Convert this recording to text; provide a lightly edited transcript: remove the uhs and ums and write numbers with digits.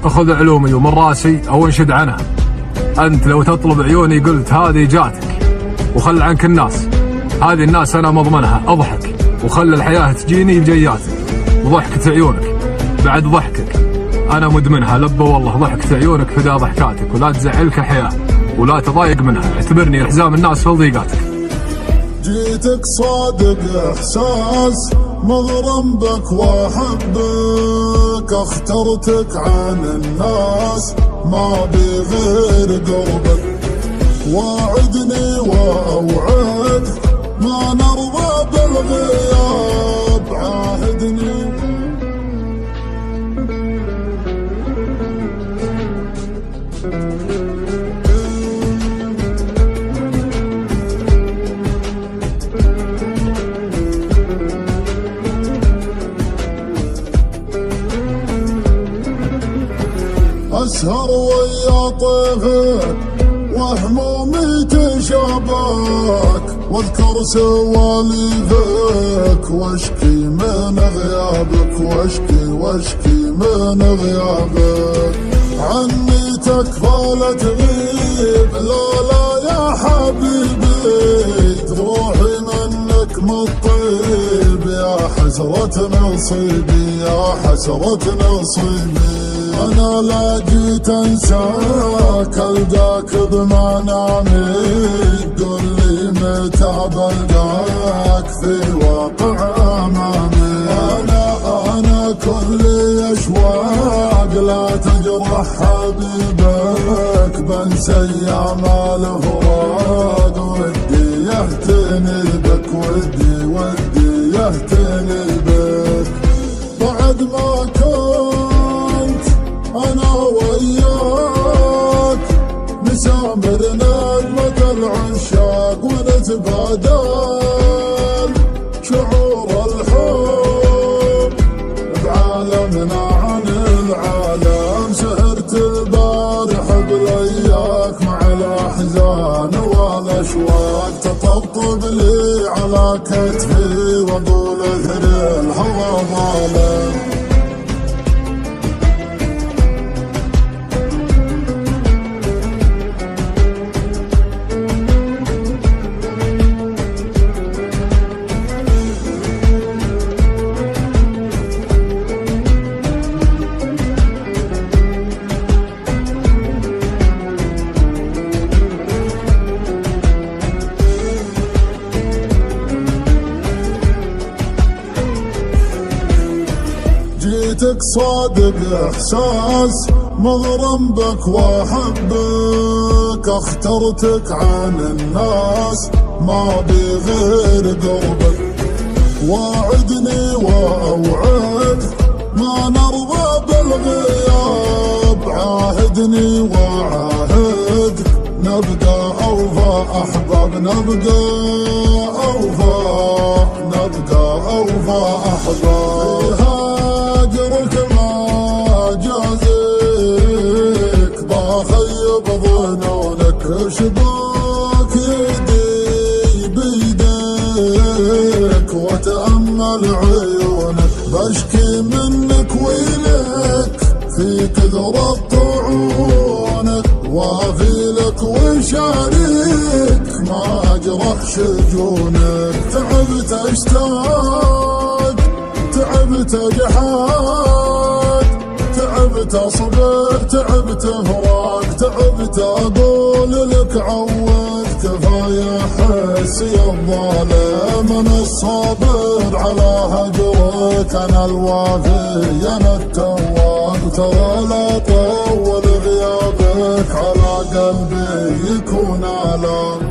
اخذ علومي ومن راسي او انشد عنها. انت لو تطلب عيوني قلت هذه جاتك وخل عنك الناس، هذه الناس انا مضمنها. اضحك وخل الحياة تجيني بجياتك، وضحكة عيونك بعد ضحكك انا مدمنها. لبى والله ضحكة عيونك فدا ضحكاتك، ولا تزعلك الحياة ولا تضايق منها، اعتبرني حزام الناس في ضيقاتك. جيتك صادق احساس مغرم بك واحبك، اخترتك عن الناس ما بي غير قربك. واعدني واوعد ما نرضى بالغياب، عاهدني أسهر ويا طيفك وهمومي تشابك، واذكر سواليفك واشكي من غيابك، واشكي من غيابك. عني تكفى لا تغيب، لا يا حبيبي، روحي منك مطيب، يا حسرة نصيبي، يا حسرة نصيبي. أنا لا جيت أنساك ألقاك بمنامي، قل لي متى بلقاك في واقع أمامي. أنا كلي أشواق لا تجرح حبيبك، بنسى أيام الفراق ودي يهتني بك، ودي يهتني بك. بعد ما كنت أنا وياك نسامر نجمة العشاق، ونتبادل شعور الحب بعالمنا عن العالم. سهرت البارح بلياك مع الأحزان والأشواق، تطبطب لي على كتفي وأقول اثري الهوى ظالم. جيتك صادق احساس مغرم بك واحبك، اخترتك عن الناس ما بي غير قربك. واعدني واوعد ما نرضى بالغياب، عاهدني وعاهد نبقى اوفى احباب، نبقى اوفى احباب. هاجرك ما جازيك بخيب ظنونك، شباك يدي بيديك وتأمل عيونك، بشكي منك ويلك في كثرة طعونك، وافي لك وشاريك ما اجرح شجونك. تعبت اشتاق، تعبت اجحاد، تعبت اصبر، تعبت فراق، تعبت اقول لك عوض. كفايه حسي الظالم، انا الصابر على هجرك، انا الوافي انا التواب. ترى لا طول غيابك على قلبي يكون آلام.